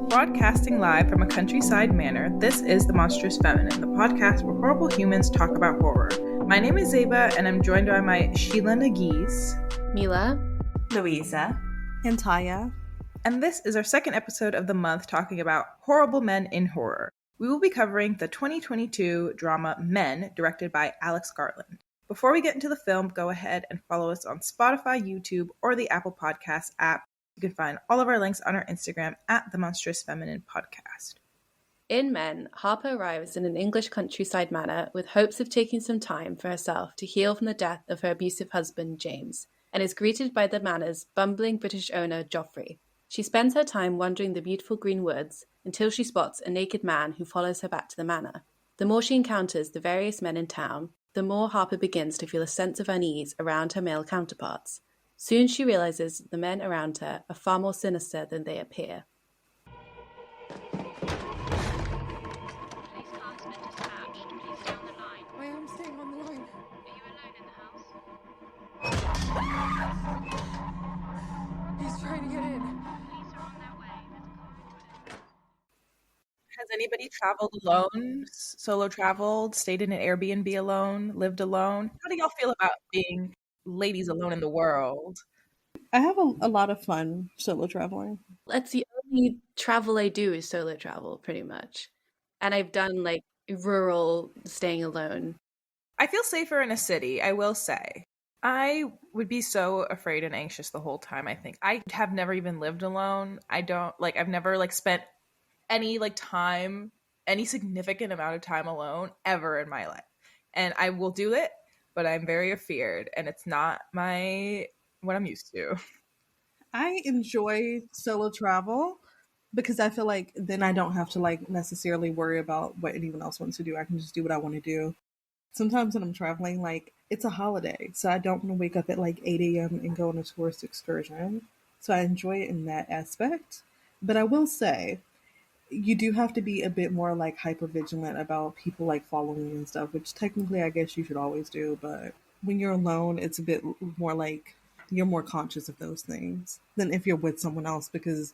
Broadcasting live from a countryside manor, this is The Monstrous Feminine, the podcast where horrible humans talk about horror. My name is Zeba, and I'm joined by my Sheila Nagis, Mila, Louisa, and Tyia. And this is our second episode of the month talking about horrible men in horror. We will be covering the 2022 drama Men, directed by Alex Garland. Before we get into the film, go ahead and follow us on Spotify, YouTube, or the Apple Podcasts app. You can find all of our links on our Instagram at The Monstrous Feminine Podcast. In Men, Harper arrives in an English countryside manor with hopes of taking some time for herself to heal from the death of her abusive husband, James, and is greeted by the manor's bumbling British owner, Joffrey. She spends her time wandering the beautiful green woods until she spots a naked man who follows her back to the manor. The more she encounters the various men in town, the more Harper begins to feel a sense of unease around her male counterparts. Soon she realizes the men around her are far more sinister than they appear. I am staying on the line. Are you alone in the house? He's trying to get in. Police are on their way. There's a car. Has anybody traveled alone, solo traveled, stayed in an Airbnb alone, lived alone? How do y'all feel about being ladies alone in the world? I have a lot of fun solo traveling. That's the only travel I do is solo travel, pretty much. And I've done like rural staying alone. I feel safer in a city, I will say. I would be so afraid and anxious the whole time, I think. I have never even lived alone. I've never spent any time, any significant amount of time alone ever in my life. And I will do it, but I'm very afeared, and it's not what I'm used to. I enjoy solo travel because I feel like then I don't have to necessarily worry about what anyone else wants to do. I can just do what I want to do. Sometimes when I'm traveling, it's a holiday, so I don't want to wake up at 8 a.m. and go on a tourist excursion. So I enjoy it in that aspect. But I will say, you do have to be a bit more hyper vigilant about people following and stuff, which technically I guess you should always do. But when you're alone, it's a bit more you're more conscious of those things than if you're with someone else, because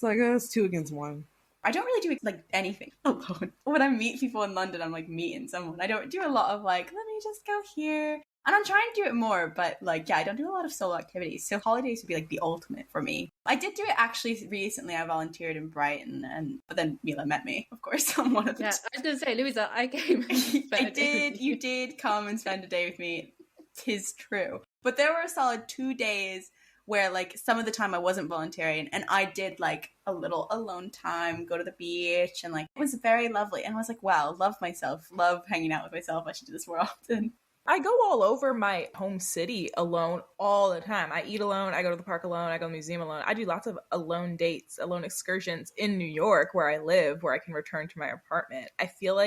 it's it's 2 against 1. I don't really do anything alone. When I meet people in London, I'm meeting someone. I don't do a lot of let me just go here. And I'm trying to do it more, but I don't do a lot of solo activities. So holidays would be the ultimate for me. I did do it actually recently. I volunteered in Brighton, but then Mila met me, of course, on one of the Yeah, I was going to say, Louisa, I came. You did come and spend a day with me. 'Tis true. But there were a solid 2 days where some of the time I wasn't volunteering, and I did a little alone time, go to the beach, and it was very lovely. And I was wow, love myself, love hanging out with myself. I should do this more often. I go all over my home city alone all the time. I eat alone, I go to the park alone, I go to the museum alone. I do lots of alone dates, alone excursions in New York where I live, where I can return to my apartment. I feel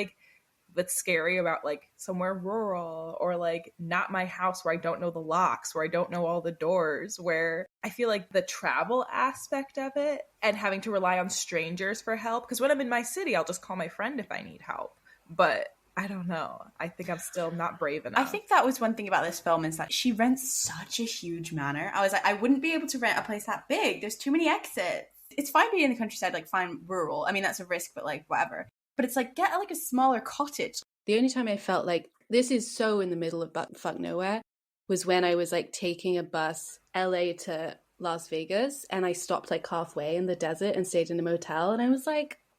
what's scary about somewhere rural or not my house where I don't know the locks, where I don't know all the doors, where I feel the travel aspect of it and having to rely on strangers for help. Because when I'm in my city, I'll just call my friend if I need help. But I don't know. I think I'm still not brave enough. I think that was one thing about this film is that she rents such a huge manor. I was I wouldn't be able to rent a place that big. There's too many exits. It's fine being in the countryside, fine rural. I mean, that's a risk, but whatever. But it's get a smaller cottage. The only time I felt this is so in the middle of fuck nowhere was when I was taking a bus LA to Las Vegas, and I stopped halfway in the desert and stayed in a motel, and I was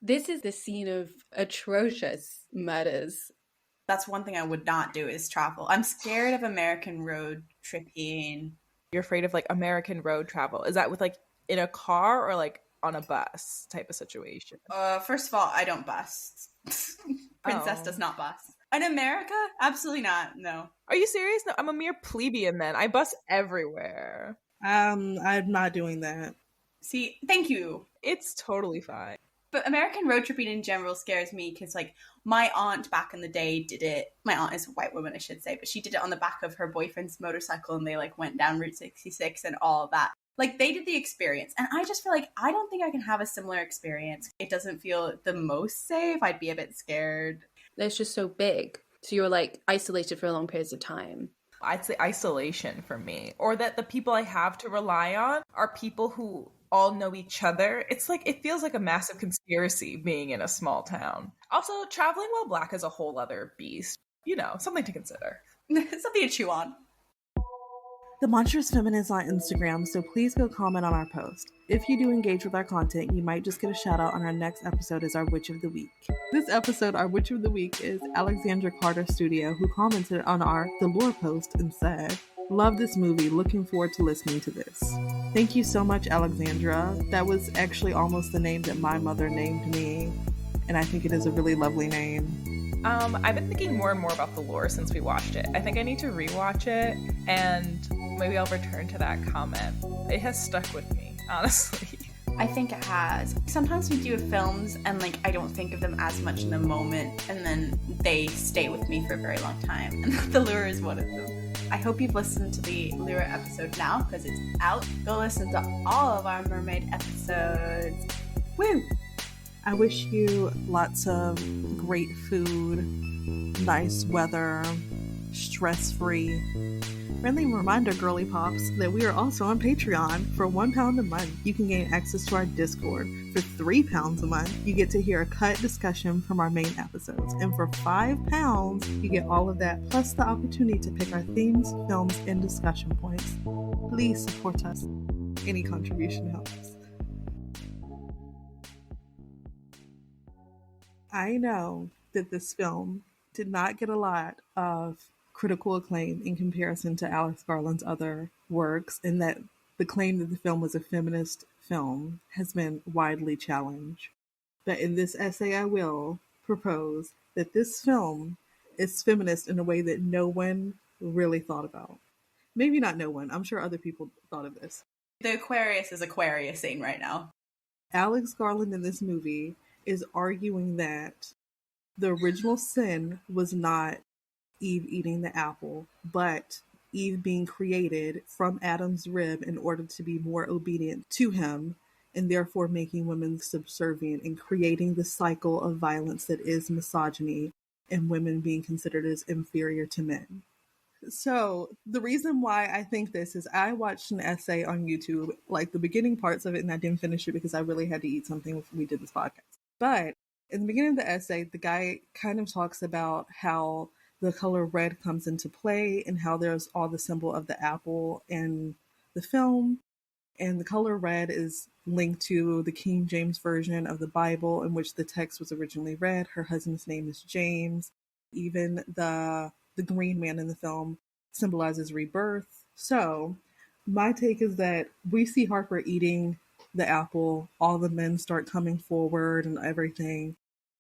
this is the scene of atrocious murders. That's one thing I would not do is travel. I'm scared of American road tripping. You're afraid of American road travel. Is that with in a car or on a bus type of situation? First of all, I don't bus. Princess does not bus. In America? Absolutely not. No. Are you serious? No, I'm a mere plebeian then. I bus everywhere. I'm not doing that. See, thank you. It's totally fine. But American road tripping in general scares me because, my aunt back in the day did it. My aunt is a white woman, I should say, but she did it on the back of her boyfriend's motorcycle, and they, went down Route 66 and all of that. They did the experience, and I just feel I don't think I can have a similar experience. It doesn't feel the most safe. I'd be a bit scared. It's just so big. So you're like isolated for long periods of time. I'd say isolation for me, or that the people I have to rely on are people who all know each other. It's like, it feels like a massive conspiracy being in a small town. Also, traveling while Black is a whole other beast. You know, something to consider. Something to chew on. The Monstrous Feminist on Instagram, so please go comment on our post. If you do engage with our content, you might just get a shout out on our next episode as our Witch of the Week. This episode, our Witch of the Week is Alexandra Carter Studio, who commented on our The Lore post and said, "Love this movie, looking forward to listening to this." Thank you so much, Alexandra. That was actually almost the name that my mother named me, and I think it is a really lovely name. I've been thinking more and more about The Lore since we watched it. I think I need to rewatch it, and maybe I'll return to that comment. It has stuck with me, honestly. I think it has. Sometimes we do films and like I don't think of them as much in the moment, and then they stay with me for a very long time. And The Lure is one of them. I hope you've listened to the Lure episode now because it's out. Go listen to all of our mermaid episodes. Woo! I wish you lots of great food, nice weather, stress-free. Friendly reminder, girly pops, that we are also on Patreon. For £1 a month, you can gain access to our Discord. For £3 a month, you get to hear a cut discussion from our main episodes. And for £5, you get all of that, plus the opportunity to pick our themes, films, and discussion points. Please support us. Any contribution helps. I know that this film did not get a lot of critical acclaim in comparison to Alex Garland's other works, and that the claim that the film was a feminist film has been widely challenged. But in this essay, I will propose that this film is feminist in a way that no one really thought about. Maybe not no one. I'm sure other people thought of this. The Aquarius is Aquariusing right now. Alex Garland in this movie is arguing that the original sin was not Eve eating the apple, but Eve being created from Adam's rib in order to be more obedient to him, and therefore making women subservient and creating the cycle of violence that is misogyny and women being considered as inferior to men. So the reason why I think this is I watched an essay on YouTube, like the beginning parts of it, and I didn't finish it because I really had to eat something before we did this podcast. But in the beginning of the essay, the guy kind of talks about how the color red comes into play and how there's all the symbol of the apple in the film. And the color red is linked to the King James Version of the Bible, in which the text was originally read. Her husband's name is James. Even the green man in the film symbolizes rebirth. So my take is that we see Harper eating the apple, all the men start coming forward and everything.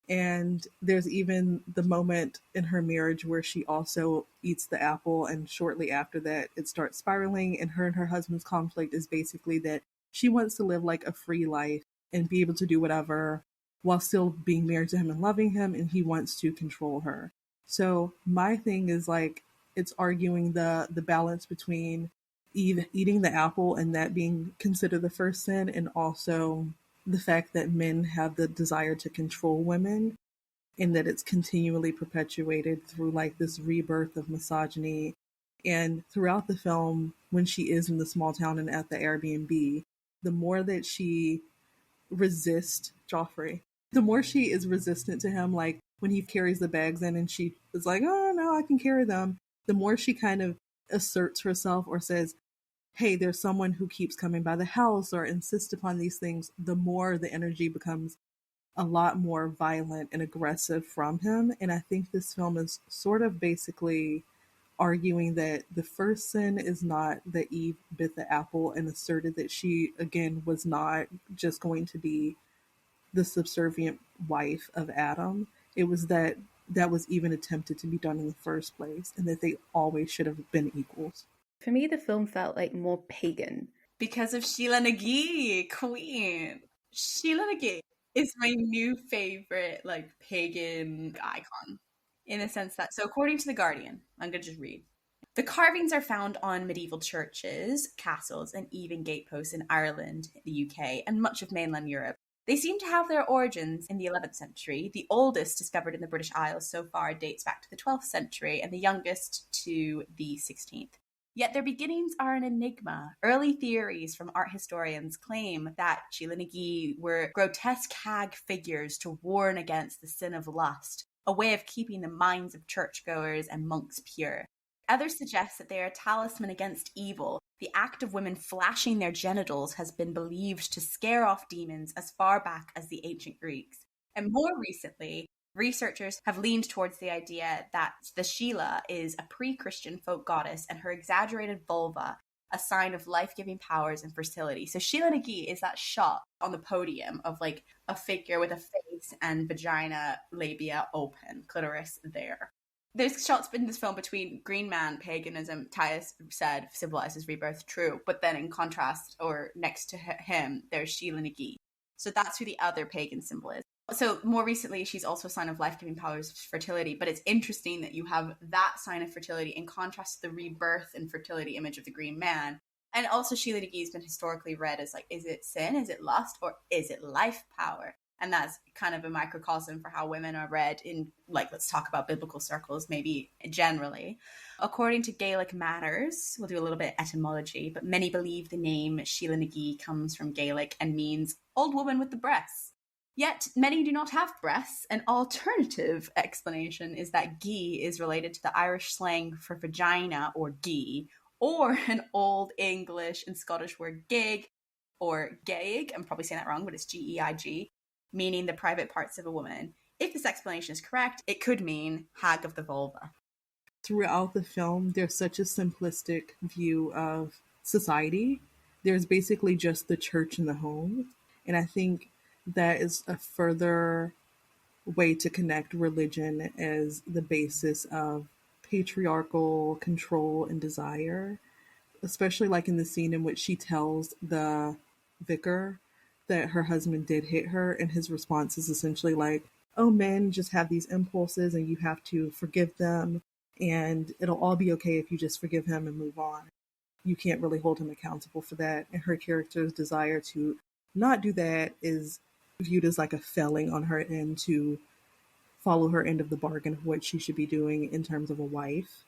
And there's even the moment in her marriage where she also eats the apple, and shortly after that it starts spiraling, and her husband's conflict is basically that she wants to live like a free life and be able to do whatever while still being married to him and loving him, and he wants to control her. So my thing is like, it's arguing the balance between Eve eating the apple and that being considered the first sin, and also the fact that men have the desire to control women, and that it's continually perpetuated through like this rebirth of misogyny. And throughout the film, when she is in the small town and at the Airbnb, the more that she resists Joffrey, the more she is resistant to him. Like when he carries the bags in and she is like, "Oh no, I can carry them," the more she kind of asserts herself or says, "Hey, there's someone who keeps coming by the house," or insists upon these things, the more the energy becomes a lot more violent and aggressive from him. And I think this film is sort of basically arguing that the first sin is not that Eve bit the apple and asserted that she, again, was not just going to be the subservient wife of Adam. It was that was even attempted to be done in the first place, and that they always should have been equals. For me, the film felt like more pagan. Because of Sheila Nagee, queen. Sheila Nagee is my new favorite, like, pagan icon. In the sense that, so according to The Guardian, I'm going to just read. The carvings are found on medieval churches, castles, and even gateposts in Ireland, the UK, and much of mainland Europe. They seem to have their origins in the 11th century. The oldest discovered in the British Isles so far dates back to the 12th century, and the youngest to the 16th. Yet their beginnings are an enigma. Early theories from art historians claim that Sheila na gig were grotesque hag figures to warn against the sin of lust, a way of keeping the minds of churchgoers and monks pure. Others suggest that they are a talisman against evil. The act of women flashing their genitals has been believed to scare off demons as far back as the ancient Greeks. And more recently, researchers have leaned towards the idea that the Sheila is a pre-Christian folk goddess and her exaggerated vulva a sign of life-giving powers and fertility. So Sheila na gig is that shot on the podium of like a figure with a face and vagina, labia open, clitoris there. There's shots in this film between Green Man paganism, Tyia said, symbolizes rebirth, true. But then in contrast, or next to him, there's Sheila na gig. So that's who the other pagan symbol is. So more recently, she's also a sign of life-giving powers, fertility. But it's interesting that you have that sign of fertility in contrast to the rebirth and fertility image of the Green Man. And also Sheila na gig has been historically read as like, is it sin, is it lust, or is it life power? And that's kind of a microcosm for how women are read in, like, let's talk about biblical circles, maybe generally. According to Gaelic Matters, we'll do a little bit of etymology, but many believe the name Sheila na gig comes from Gaelic and means old woman with the breasts. Yet many do not have breasts. An alternative explanation is that gi is related to the Irish slang for vagina or gi, or an Old English and Scottish word gig or gaig. I'm probably saying that wrong, but it's G-E-I-G. Meaning the private parts of a woman. If this explanation is correct, it could mean hag of the vulva. Throughout the film, there's such a simplistic view of society. There's basically just the church and the home. And I think that is a further way to connect religion as the basis of patriarchal control and desire. Especially like in the scene in which she tells the vicar that her husband did hit her, and his response is essentially like, oh, men just have these impulses and you have to forgive them, and it'll all be okay if you just forgive him and move on. You can't really hold him accountable for that. And her character's desire to not do that is viewed as like a failing on her end to follow her end of the bargain of what she should be doing in terms of a wife.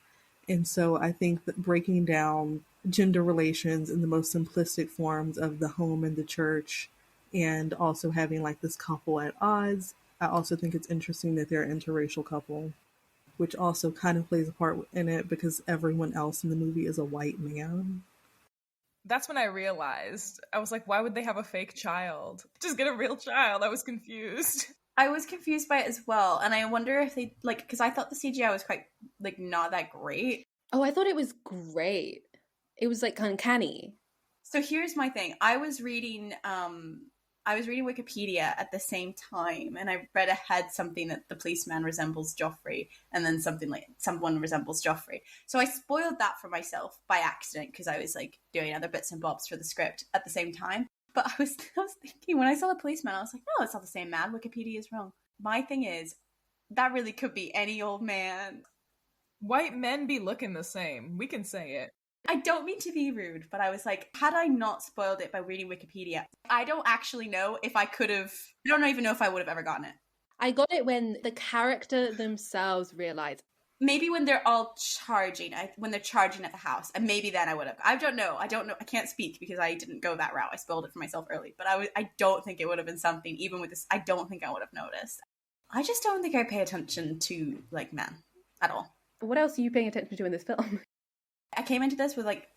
And so I think that breaking down gender relations in the most simplistic forms of the home and the church, and also having like this couple at odds. I also think it's interesting that they're an interracial couple, which also kind of plays a part in it because everyone else in the movie is a white man. That's when I realized, I was like, why would they have a fake child? Just get a real child. I was confused. I was confused by it as well. And I wonder if they, like, because I thought the CGI was quite, like, not that great. Oh, I thought it was great. It was, like, uncanny. So here's my thing. I was reading Wikipedia at the same time, and I read ahead something that the policeman resembles Joffrey, and then something like someone resembles Joffrey. So I spoiled that for myself by accident because I was like doing other bits and bobs for the script at the same time. But I was thinking when I saw the policeman, I was like, no, it's not the same man. Wikipedia is wrong. My thing is, that really could be any old man. White men be looking the same. We can say it. I don't mean to be rude, but I was like, had I not spoiled it by reading Wikipedia, I don't actually know if I could have, I don't even know if I would have ever gotten it. I got it when the character themselves realized. Maybe when they're all charging, when they're charging at the house, and maybe then I would have. I don't know. I can't speak because I didn't go that route. I spoiled it for myself early, but I don't think it would have been something, even with this, I don't think I would have noticed. I just don't think I pay attention to, like, men at all. What else are you paying attention to in this film? I came into this with, like,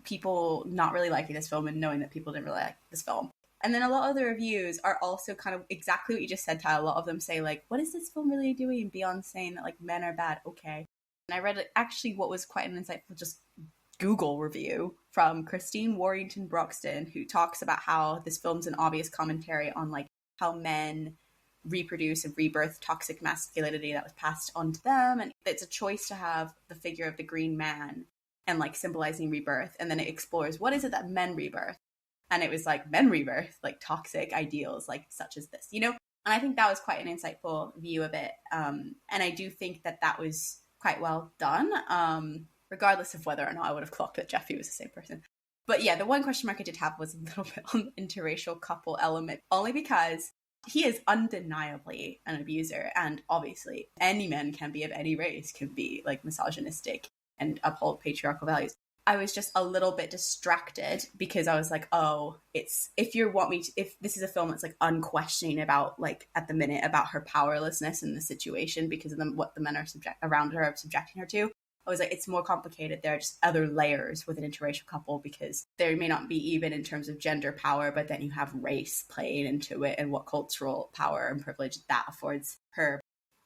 people not really liking this film and knowing that people didn't really like this film. And then a lot of the reviews are also kind of exactly what you just said, Ty. A lot of them say, like, what is this film really doing beyond saying that, like, men are bad? Okay. And I read, actually, what was quite an insightful just Google review from Christine Warrington Broxton, who talks about how this film's an obvious commentary on, like, how men reproduce and rebirth toxic masculinity that was passed on to them. And it's a choice to have the figure of the green man and, like, symbolizing rebirth. And then it explores, what is it that men rebirth? And it was like, men rebirth, like toxic ideals, like such as this, you know? And I think that was quite an insightful view of it. And I do think that that was quite well done, regardless of whether or not I would have clocked that Jeffy was the same person. But yeah, the one question mark I did have was a little bit on the interracial couple element, only because He is undeniably an abuser, and obviously any man can be of any race, can be like misogynistic and uphold patriarchal values. I was just a little bit distracted because I was like, oh, it's if this is a film that's like unquestioning about like at the minute about her powerlessness in the situation because of what the men are around her are subjecting her to. I was like, it's more complicated. There are just other layers with an interracial couple because there may not be even in terms of gender power, but then you have race playing into it and what cultural power and privilege that affords her.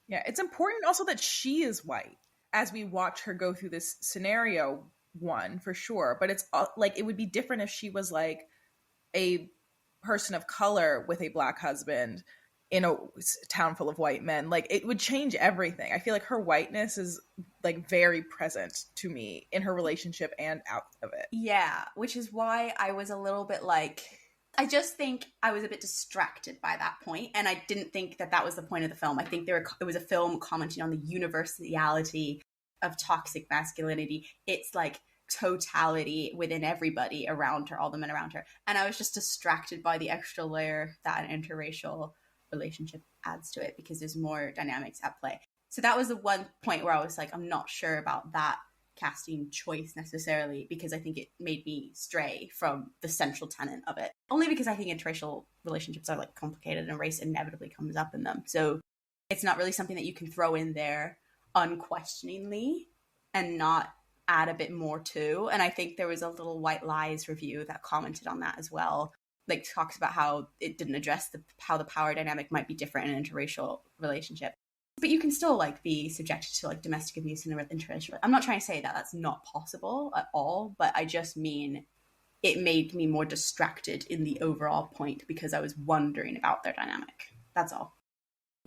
Yeah, it's important also that she is white as we watch her go through this scenario, one for sure. But it's like it would be different if she was like a person of color with a black husband in a town full of white men. Like it would change everything. I feel like her whiteness is like very present to me in her relationship and out of it. Yeah, which is why I was a little bit like, I just think I was a bit distracted by that point, and I didn't think that was the point of the film. I think it was a film commenting on the universality of toxic masculinity. It's like totality within everybody around her, all the men around her. And I was just distracted by the extra layer that an interracial relationship adds to it because there's more dynamics at play. So that was the one point where I was like, I'm not sure about that casting choice necessarily because I think it made me stray from the central tenet of it. Only because I think interracial relationships are like complicated and race inevitably comes up in them. So it's not really something that you can throw in there unquestioningly and not add a bit more to. And I think there was a little White Lies review that commented on that as well. Like talks about how it didn't address how the power dynamic might be different in an interracial relationship. But you can still like be subjected to like domestic abuse in an interracial. I'm not trying to say that that's not possible at all, but I just mean it made me more distracted in the overall point because I was wondering about their dynamic. That's all.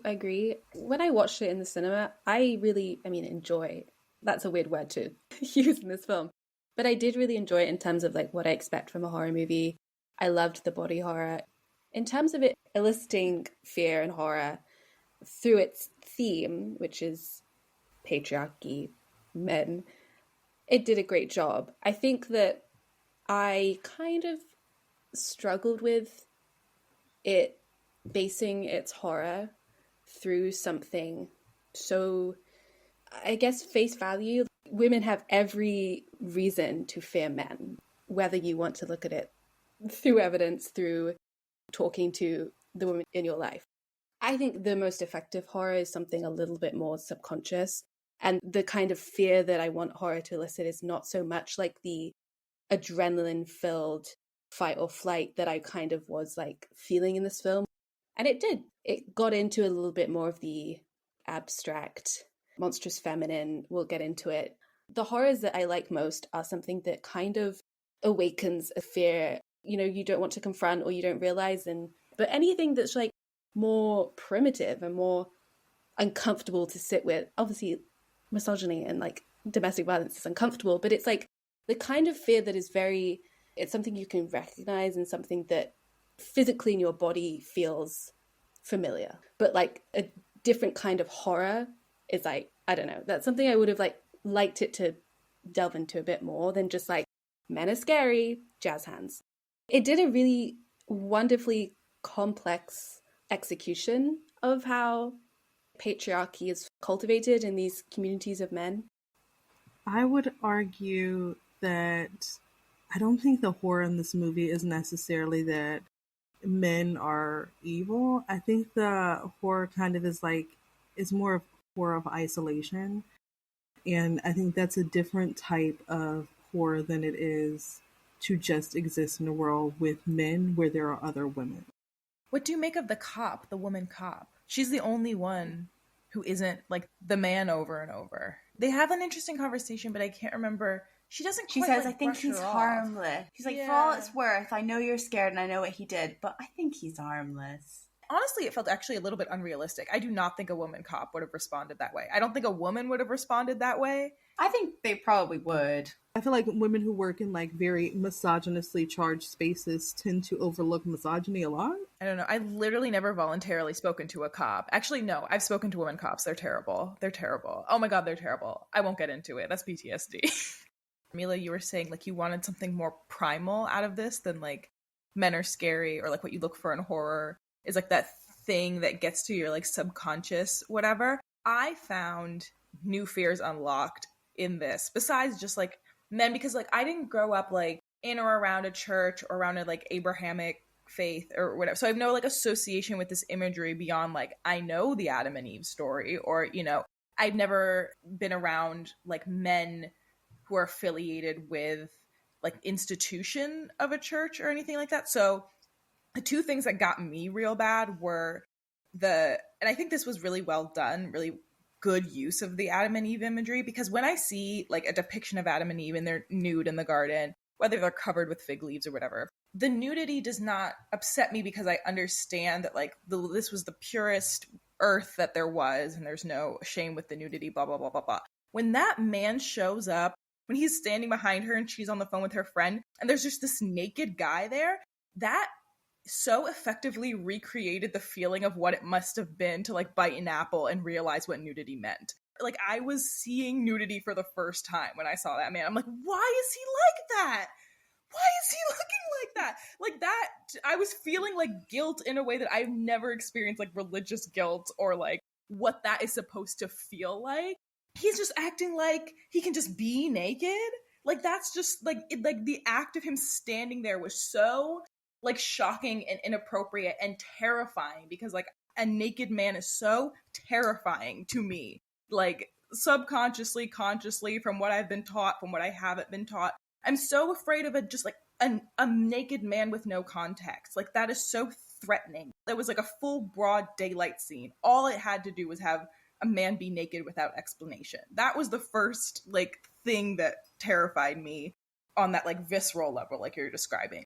I agree. When I watched it in the cinema, I really, enjoy. That's a weird word to use in this film. But I did really enjoy it in terms of like what I expect from a horror movie. I loved the body horror. In terms of it eliciting fear and horror through its theme, which is patriarchy, men, it did a great job. I think that I kind of struggled with it basing its horror through something so, I guess, face value. Women have every reason to fear men, whether you want to look at it through evidence, through talking to the women in your life. I think the most effective horror is something a little bit more subconscious. And the kind of fear that I want horror to elicit is not so much like the adrenaline-filled fight or flight that I kind of was like feeling in this film. And it did. It got into a little bit more of the abstract, monstrous feminine. We'll get into it. The horrors that I like most are something that kind of awakens a fear, you don't want to confront or you don't realize. But anything that's like more primitive and more uncomfortable to sit with, obviously misogyny and like domestic violence is uncomfortable, but it's like the kind of fear that is it's something you can recognize and something that physically in your body feels familiar. But like a different kind of horror is like, I don't know, that's something I would have like liked it to delve into a bit more than just like men are scary, jazz hands. It did a really wonderfully complex execution of how patriarchy is cultivated in these communities of men. I would argue that I don't think the horror in this movie is necessarily that men are evil. I think the horror kind of is more of horror of isolation. And I think that's a different type of horror than it is to just exist in a world with men where there are other women. What do you make of the woman cop? She's the only one who isn't like the man over and over. They have an interesting conversation, but I can't remember. She says, I think he's harmless. He's like, for all it's worth, I know you're scared and I know what he did, but I think he's harmless. Honestly, it felt actually a little bit unrealistic. I do not think a woman cop would have responded that way. I don't think a woman would have responded that way. I think they probably would. I feel like women who work in like very misogynously charged spaces tend to overlook misogyny a lot. I don't know. I literally never voluntarily spoken to a cop. Actually, no, I've spoken to women cops. They're terrible. They're terrible. Oh my God, they're terrible. I won't get into it. That's PTSD. Mila, you were saying like you wanted something more primal out of this than like men are scary or like what you look for in horror is like that thing that gets to your like subconscious whatever. I found new fears unlocked in this, besides just like men, because like I didn't grow up like in or around a church or around a like Abrahamic faith or whatever, so I have no like association with this imagery beyond like I know the Adam and Eve story, or you know, I've never been around like men who are affiliated with like institution of a church or anything like that. So the two things that got me real bad were and I think this was really well done, really good use of the Adam and Eve imagery, because when I see like a depiction of Adam and Eve and they're nude in the garden, whether they're covered with fig leaves or whatever, the nudity does not upset me because I understand that like this was the purest earth that there was and there's no shame with the nudity, blah, blah, blah, blah, blah. When that man shows up, when he's standing behind her and she's on the phone with her friend and there's just this naked guy there, that so effectively recreated the feeling of what it must have been to like bite an apple and realize what nudity meant. Like I was seeing nudity for the first time when I saw that man. I'm like, why is he like that? Why is he looking like that? Like that, I was feeling like guilt in a way that I've never experienced, like religious guilt or like what that is supposed to feel like. He's just acting like he can just be naked. Like that's just like like the act of him standing there was so like shocking and inappropriate and terrifying, because like a naked man is so terrifying to me, like subconsciously, consciously, from what I've been taught, from what I haven't been taught. I'm so afraid of it, just like a naked man with no context. Like that is so threatening. It was like a full broad daylight scene. All it had to do was have a man be naked without explanation. That was the first like thing that terrified me on that like visceral level, like you're describing.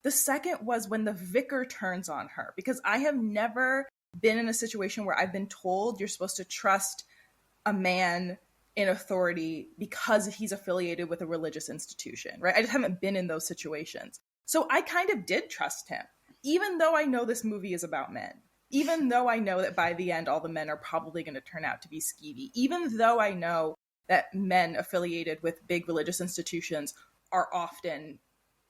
The second was when the vicar turns on her, because I have never been in a situation where I've been told you're supposed to trust a man in authority because he's affiliated with a religious institution, right? I just haven't been in those situations. So I kind of did trust him, even though I know this movie is about men, even though I know that by the end, all the men are probably going to turn out to be skeevy, even though I know that men affiliated with big religious institutions are often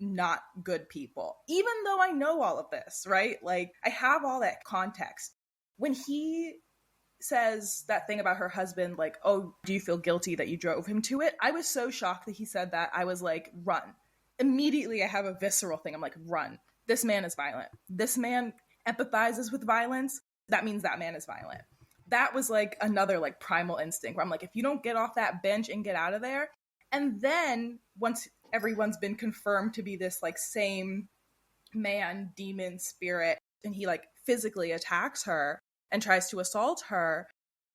not good people, even though I know all of this, right? Like I have all that context. When he says that thing about her husband, like, oh, do you feel guilty that you drove him to it? I was so shocked that he said that. I was like, run. Immediately I have a visceral thing. I'm like, run. This man is violent. This man empathizes with violence. That means that man is violent. That was like another like primal instinct where I'm like, if you don't get off that bench and get out of there. And then once everyone's been confirmed to be this like same man, demon, spirit, and he like physically attacks her and tries to assault her,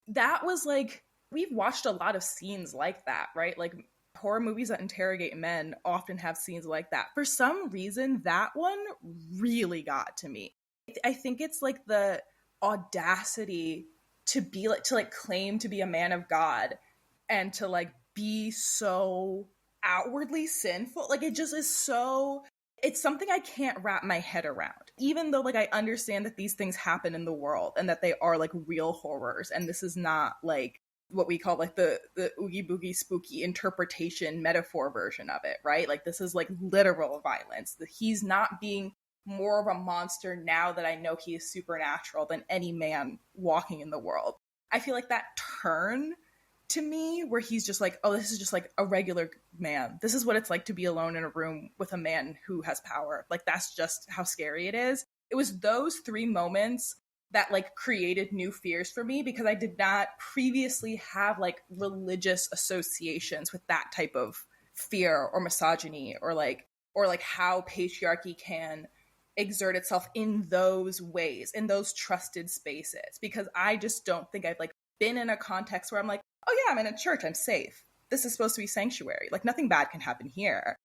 that was like, we've watched a lot of scenes like that, right? Like horror movies that interrogate men often have scenes like that. For some reason, that one really got to me. I think it's like the audacity to be like, to like claim to be a man of God and to like be so outwardly sinful. Like it just is so, it's something I can't wrap my head around, even though like I understand that these things happen in the world and that they are like real horrors, and this is not like what we call like the oogie boogie spooky interpretation metaphor version of it, right? Like this is like literal violence. He's not being more of a monster now that I know he is supernatural than any man walking in the world. I feel like that turn to me where he's just like, oh, this is just like a regular man. This is what it's like to be alone in a room with a man who has power. Like that's just how scary it is. It was those three moments that like created new fears for me, because I did not previously have like religious associations with that type of fear or misogyny or like how patriarchy can exert itself in those ways, in those trusted spaces, because I just don't think I've like been in a context where I'm like, oh yeah, I'm in a church, I'm safe. This is supposed to be sanctuary. Like nothing bad can happen here.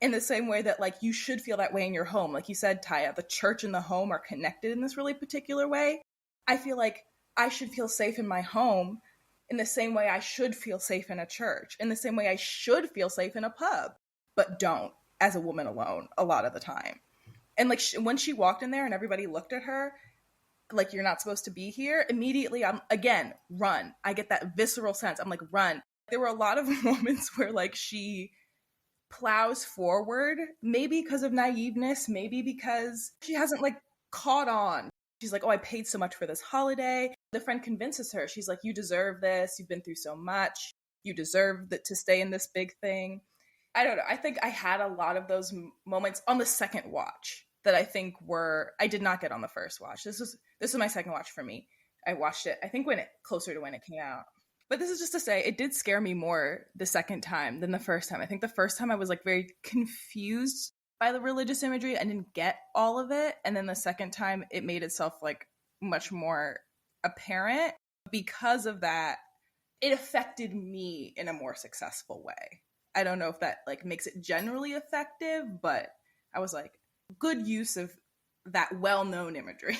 In the same way that like you should feel that way in your home. Like you said, Tyia, the church and the home are connected in this really particular way. I feel like I should feel safe in my home in the same way I should feel safe in a church, in the same way I should feel safe in a pub, but don't as a woman alone a lot of the time. And like when she walked in there and everybody looked at her, like, you're not supposed to be here, immediately I'm, again, run. I get that visceral sense. I'm like, run. There were a lot of moments where like she plows forward, maybe because of naiveness, maybe because she hasn't like caught on She's like, oh, I paid so much for this holiday. The friend convinces her. She's like, you deserve this. You've been through so much. You deserve to stay in this big thing. I don't know. I think I had a lot of those moments on the second watch that I think I did not get on the first watch. This was my second watch for me. I watched it, I think, closer to when it came out. But this is just to say, it did scare me more the second time than the first time. I think the first time I was like very confused by the religious imagery. I didn't get all of it. And then the second time it made itself like much more apparent. Because of that, it affected me in a more successful way. I don't know if that like makes it generally effective, but I was like, good use of that well-known imagery.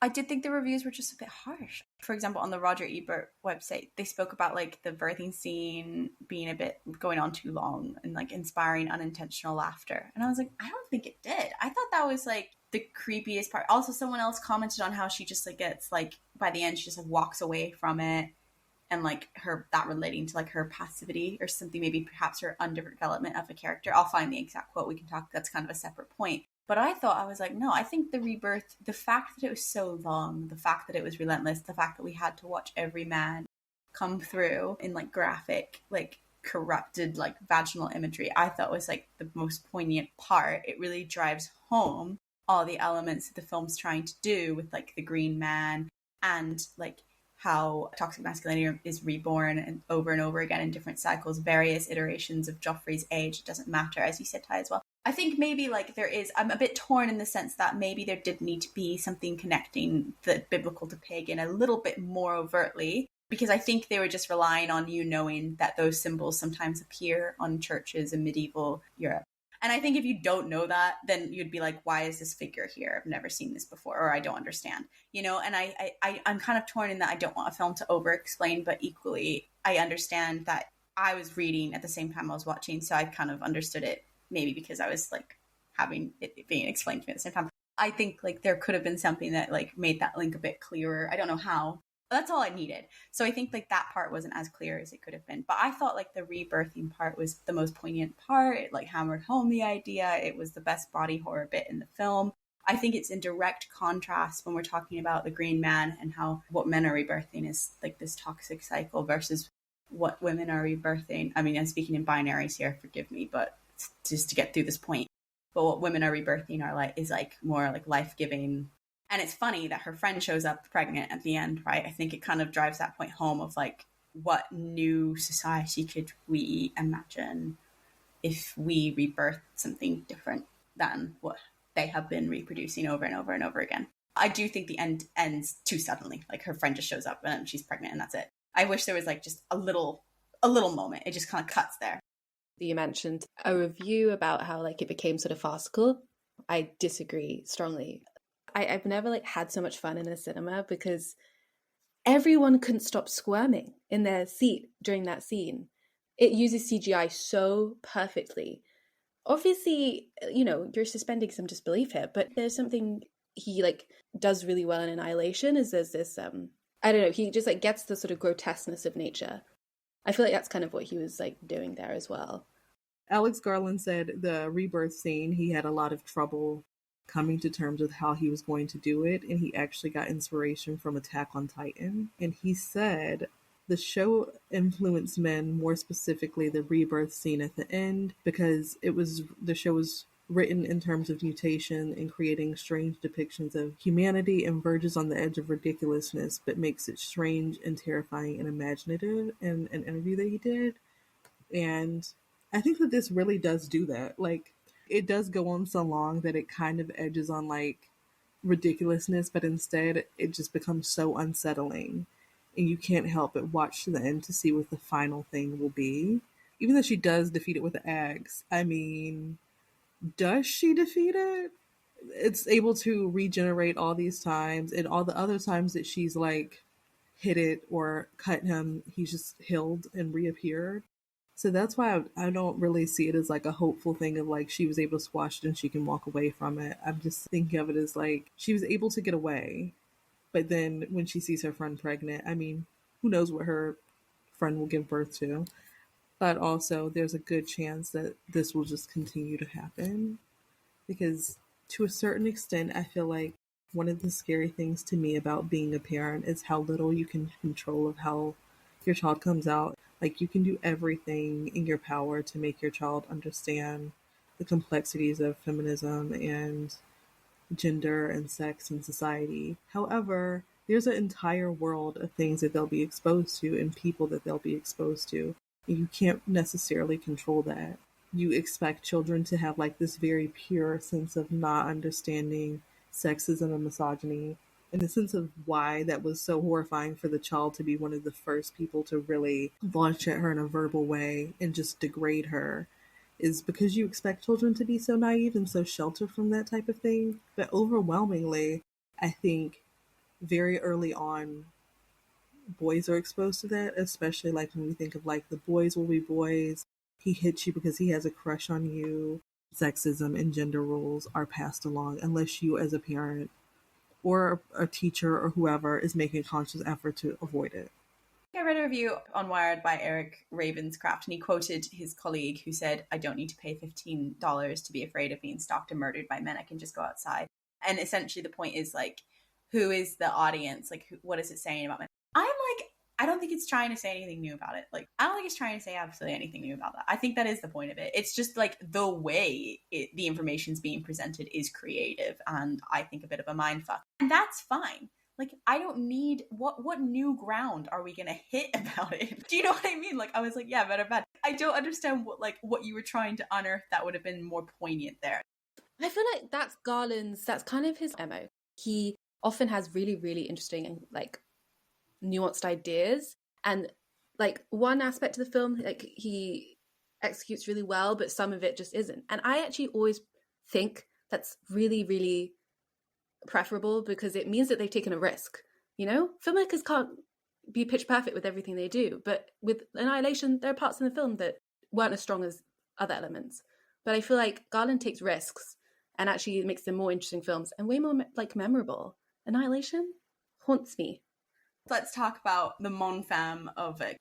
I did think the reviews were just a bit harsh. For example, on the Roger Ebert website, they spoke about like the birthing scene being a bit going on too long and like inspiring unintentional laughter. And I was like, I don't think it did. I thought that was like the creepiest part. Also, someone else commented on how she just like gets like by the end, she just like walks away from it. And like that relating to like her passivity or something, maybe perhaps her underdevelopment of a character. I'll find the exact quote. We can talk. That's kind of a separate point. But I was like, no, I think the rebirth, the fact that it was so long, the fact that it was relentless, the fact that we had to watch every man come through in like graphic, like corrupted, like vaginal imagery, I thought was like the most poignant part. It really drives home all the elements that the film's trying to do with like the green man and like how toxic masculinity is reborn and over again in different cycles, various iterations of Joffrey's age. It doesn't matter, as you said, Ty, as well. I think maybe like I'm a bit torn in the sense that maybe there did need to be something connecting the biblical to pagan a little bit more overtly, because I think they were just relying on you knowing that those symbols sometimes appear on churches in medieval Europe. And I think if you don't know that, then you'd be like, why is this figure here? I've never seen this before, or I don't understand, you know? And I'm kind of torn in that I don't want a film to over-explain, but equally, I understand that I was reading at the same time I was watching, so I kind of understood it, maybe because I was like having it being explained to me at the same time. I think like there could have been something that like made that link a bit clearer. I don't know how. That's all I needed. So I think like that part wasn't as clear as it could have been. But I thought like the rebirthing part was the most poignant part. It like hammered home the idea. It was the best body horror bit in the film. I think it's in direct contrast when we're talking about the Green Man and how what men are rebirthing is like this toxic cycle versus what women are rebirthing. I mean, I'm speaking in binaries here, forgive me, but just to get through this point. But what women are rebirthing are like is like more like life-giving. And it's funny that her friend shows up pregnant at the end, right? I think it kind of drives that point home of like, what new society could we imagine if we rebirth something different than what they have been reproducing over and over and over again? I do think the end ends too suddenly. Like her friend just shows up and she's pregnant and that's it. I wish there was like just a little moment. It just kind of cuts there. You mentioned a review about how like it became sort of farcical. I disagree strongly. I've never like had so much fun in a cinema because everyone couldn't stop squirming in their seat during that scene. It uses CGI so perfectly. Obviously, you know, you're suspending some disbelief here, but there's something he like does really well in Annihilation is there's this I don't know, he just like gets the sort of grotesqueness of nature. I feel like that's kind of what he was like doing there as well. Alex Garland said the rebirth scene, he had a lot of trouble coming to terms with how he was going to do it, and he actually got inspiration from Attack on Titan. And he said the show influenced men, more specifically the rebirth scene at the end, because the show was written in terms of mutation and creating strange depictions of humanity and verges on the edge of ridiculousness, but makes it strange and terrifying and imaginative in an interview that he did. And I think that this really does do that. Like, it does go on so long that it kind of edges on like ridiculousness, but instead it just becomes so unsettling and you can't help but watch to the end to see what the final thing will be. Even though she does defeat it with the axe, I mean, does she defeat it? It's able to regenerate all these times, and all the other times that she's like hit it or cut him, he's just healed and reappeared. So that's why I don't really see it as like a hopeful thing of like she was able to squash it and she can walk away from it. I'm just thinking of it as like she was able to get away. But then when she sees her friend pregnant, I mean, who knows what her friend will give birth to. But also there's a good chance that this will just continue to happen. Because to a certain extent, I feel like One of the scary things to me about being a parent is how little you can control of how your child comes out. Like, you can do everything in your power to make your child understand the complexities of feminism and gender and sex and society. However, there's an entire world of things that they'll be exposed to and people that they'll be exposed to. And you can't necessarily control that. You expect children to have like this very pure sense of not understanding sexism and misogyny, and the sense of why that was so horrifying for the child to be one of the first people to really launch at her in a verbal way and just degrade her is because you expect children to be so naive and so sheltered from that type of thing. But overwhelmingly, I think very early on, boys are exposed to that, especially like when we think of like the boys will be boys. He hits you because he has a crush on you. Sexism and gender roles are passed along unless you as a parent or a teacher or whoever is making a conscious effort to avoid it. I read a review on Wired by Eric Ravenscraft, and he quoted his colleague who said, "I don't need to pay $15 to be afraid of being stalked and murdered by men. I can just go outside." And essentially the point is like, who is the audience? Like, what is it saying about men? I'm like, I don't think it's trying to say anything new about it. Like, I don't think it's trying to say absolutely anything new about that. I think that is the point of it. It's just like the way the information's being presented is creative, and I think a bit of a mindfuck. And that's fine. Like, I don't need, what new ground are we gonna hit about it? Do you know what I mean? Like, I was like, yeah, better bad. I don't understand what you were trying to unearth that would have been more poignant there. I feel like that's kind of his MO. He often has really, really interesting and like nuanced ideas. And like one aspect of the film, like he executes really well, but some of it just isn't. And I actually always think that's really, really preferable because it means that they've taken a risk. You know, filmmakers can't be pitch perfect with everything they do, but with Annihilation, there are parts in the film that weren't as strong as other elements. But I feel like Garland takes risks and actually makes them more interesting films and way more like memorable. Annihilation haunts me. Let's talk about the mon femme of it.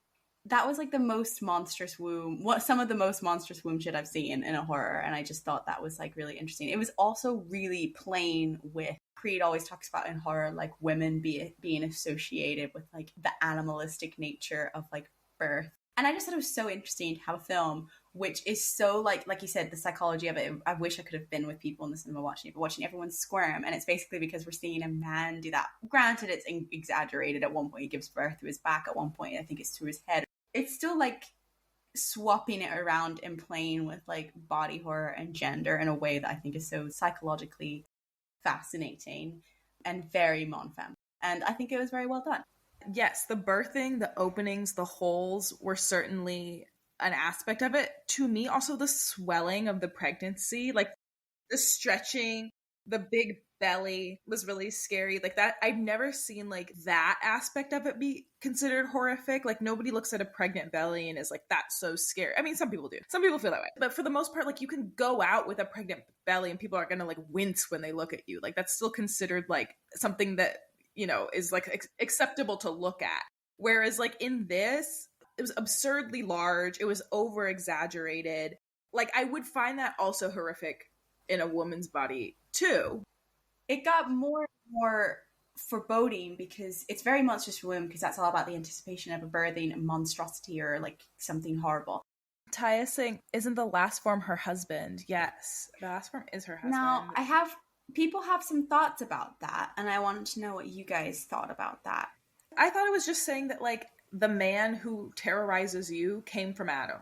That was like the most monstrous womb, some of the most monstrous womb shit I've seen in a horror, and I just thought that was like really interesting. It was also really playing with, Creed always talks about in horror, like women being associated with like the animalistic nature of like birth. And I just thought it was so interesting to have a film which is so like you said, the psychology of it. I wish I could have been with people in the cinema watching it, but watching everyone squirm. And it's basically because we're seeing a man do that. Granted, it's exaggerated. At one point, he gives birth to his back. At one point, I think it's to his head. It's still like swapping it around and playing with like body horror and gender in a way that I think is so psychologically fascinating and very mon femme. And I think it was very well done. Yes, the birthing, the openings, the holes were certainly an aspect of it. To me, also the swelling of the pregnancy, like the stretching, the big belly was really scary. Like that, I've never seen like that aspect of it be considered horrific. Like nobody looks at a pregnant belly and is like, that's so scary. I mean, some people do. Some people feel that way. But for the most part, like you can go out with a pregnant belly and people aren't going to like wince when they look at you. Like that's still considered like something that, you know, is like acceptable to look at. Whereas like in this, it was absurdly large. It was over exaggerated. Like I would find that also horrific in a woman's body too. It got more and more foreboding because it's very monstrous womb, because that's all about the anticipation of a birthing, a monstrosity, or like something horrible. Tyia saying, isn't the last form her husband? Yes, the last form is her husband. Now, people have some thoughts about that, and I wanted to know what you guys thought about that. I thought it was just saying that like the man who terrorizes you came from Adam.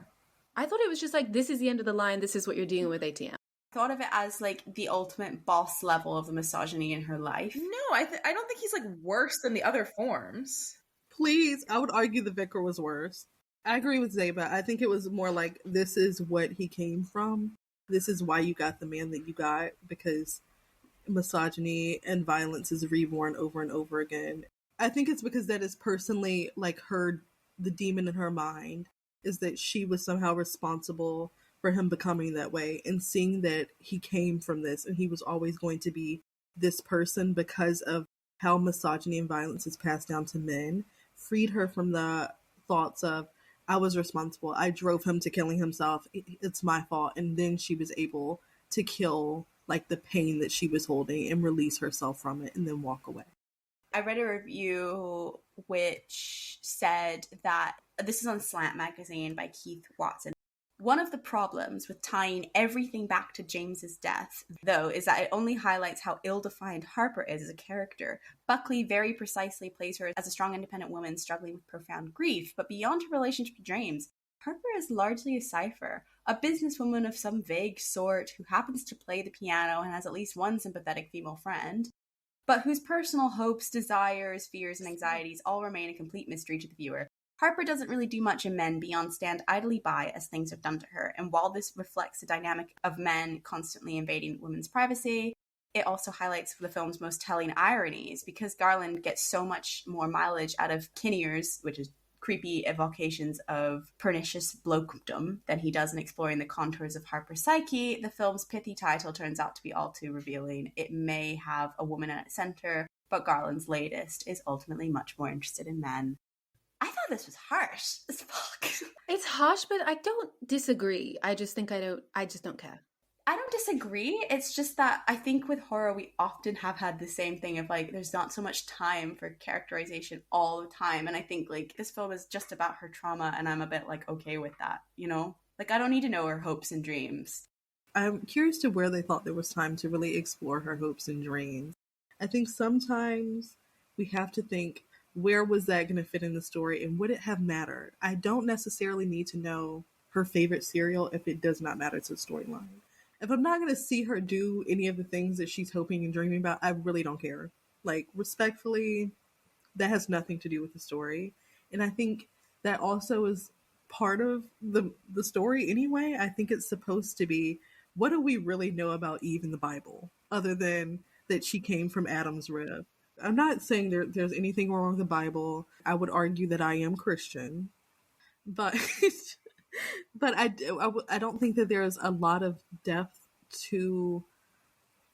I thought it was just like, this is the end of the line, this is what you're dealing with, ATM. Thought of it as like the ultimate boss level of the misogyny in her life. No, I don't think he's like worse than the other forms. Please, I would argue the vicar was worse. I agree with Zeba. I think it was more like, this is what he came from. This is why you got the man that you got, because misogyny and violence is reborn over and over again. I think it's because that is personally like the demon in her mind is that she was somehow responsible for him becoming that way, and seeing that he came from this and he was always going to be this person because of how misogyny and violence is passed down to men, freed her from the thoughts of, I was responsible, I drove him to killing himself, it's my fault. And then she was able to kill like the pain that she was holding and release herself from it and then walk away. I read a review which said that, this is on Slant Magazine by Keith Watson. One of the problems with tying everything back to James's death, though, is that it only highlights how ill-defined Harper is as a character. Buckley very precisely plays her as a strong, independent woman struggling with profound grief, but beyond her relationship to James, Harper is largely a cipher, a businesswoman of some vague sort who happens to play the piano and has at least one sympathetic female friend, but whose personal hopes, desires, fears, and anxieties all remain a complete mystery to the viewer. Harper doesn't really do much in men beyond stand idly by as things are done to her, and while this reflects the dynamic of men constantly invading women's privacy, it also highlights the film's most telling ironies, because Garland gets so much more mileage out of Kinnear's, which is creepy evocations of pernicious blokedom, than he does in exploring the contours of Harper's psyche. The film's pithy title turns out to be all too revealing. It may have a woman at its center, but Garland's latest is ultimately much more interested in men. I thought this was harsh as fuck. It's harsh, but I don't disagree. I just don't care. I don't disagree. It's just that I think with horror, we often have had the same thing of like, there's not so much time for characterization all the time. And I think like this film is just about her trauma, and I'm a bit like, okay with that, you know? Like, I don't need to know her hopes and dreams. I'm curious to where they thought there was time to really explore her hopes and dreams. I think sometimes we have to think, where was that going to fit in the story, and would it have mattered? I don't necessarily need to know her favorite cereal if it does not matter to the storyline. If I'm not going to see her do any of the things that she's hoping and dreaming about, I really don't care. Like, respectfully, that has nothing to do with the story. And I think that also is part of the story anyway. I think it's supposed to be, what do we really know about Eve in the Bible, other than that she came from Adam's rib? I'm not saying there's anything wrong with the Bible. I would argue that I am Christian. But... But I don't think that there's a lot of depth to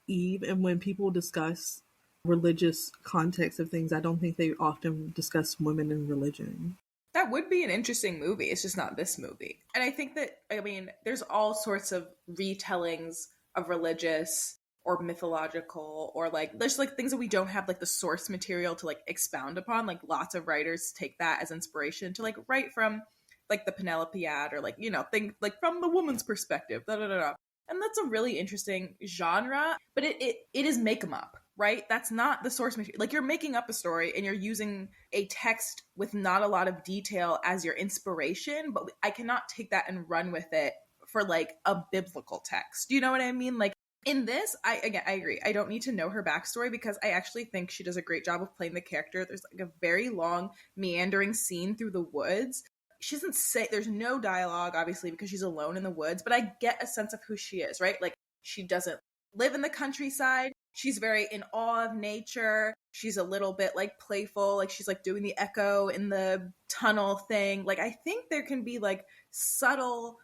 Eve. And when people discuss religious context of things, I don't think they often discuss women and religion. That would be an interesting movie. It's just not this movie. And I think that, I mean, there's all sorts of retellings of religious or mythological, or like, there's like things that we don't have like the source material to like expound upon. Like lots of writers take that as inspiration to like write from like the Penelopiad, or like, you know, things like from the woman's perspective, And that's a really interesting genre, but it is make 'em up, right? That's not the source material. Like, you're making up a story and you're using a text with not a lot of detail as your inspiration, but I cannot take that and run with it for like a biblical text. Do you know what I mean? Like, in this, I agree. I don't need to know her backstory, because I actually think she does a great job of playing the character. There's like a very long meandering scene through the woods. She doesn't say, there's no dialogue, obviously, because she's alone in the woods, but I get a sense of who she is, right? Like, she doesn't live in the countryside. She's very in awe of nature. She's a little bit like playful, like she's like doing the echo in the tunnel thing. Like, I think there can be like subtle,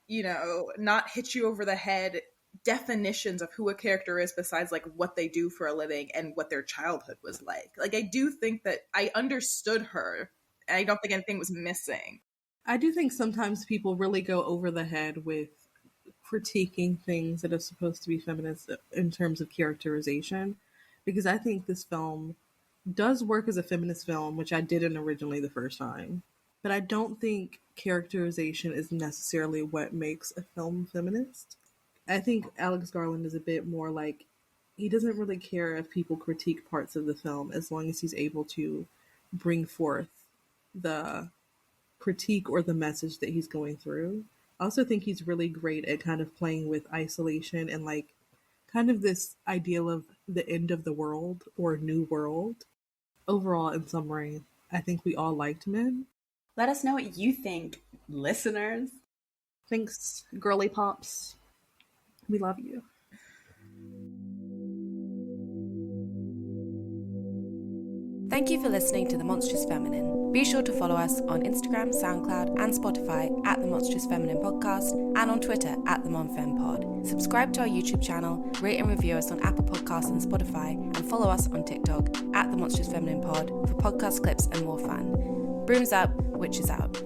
you know, not hit you over the head definitions of who a character is besides like what they do for a living and what their childhood was like. Like, I do think that I understood her. I don't think anything was missing. I do think sometimes people really go over the head with critiquing things that are supposed to be feminist in terms of characterization, because I think this film does work as a feminist film, which I didn't originally the first time. But I don't think characterization is necessarily what makes a film feminist. I think Alex Garland is a bit more like, he doesn't really care if people critique parts of the film as long as he's able to bring forth the critique or the message that he's going through. I also think he's really great at kind of playing with isolation and like kind of this ideal of the end of the world or new world. Overall, in summary, I think we all liked Men. Let us know what you think, listeners. Thanks, girly pops. We love you. Thank you for listening to The Monstrous Feminine. Be sure to follow us on Instagram, SoundCloud, and Spotify at The Monstrous Feminine Podcast, and on Twitter at The MonFemPod. Subscribe to our YouTube channel, rate and review us on Apple Podcasts and Spotify, and follow us on TikTok at The Monstrous Feminine Pod for podcast clips and more fun. Brooms up, witches out.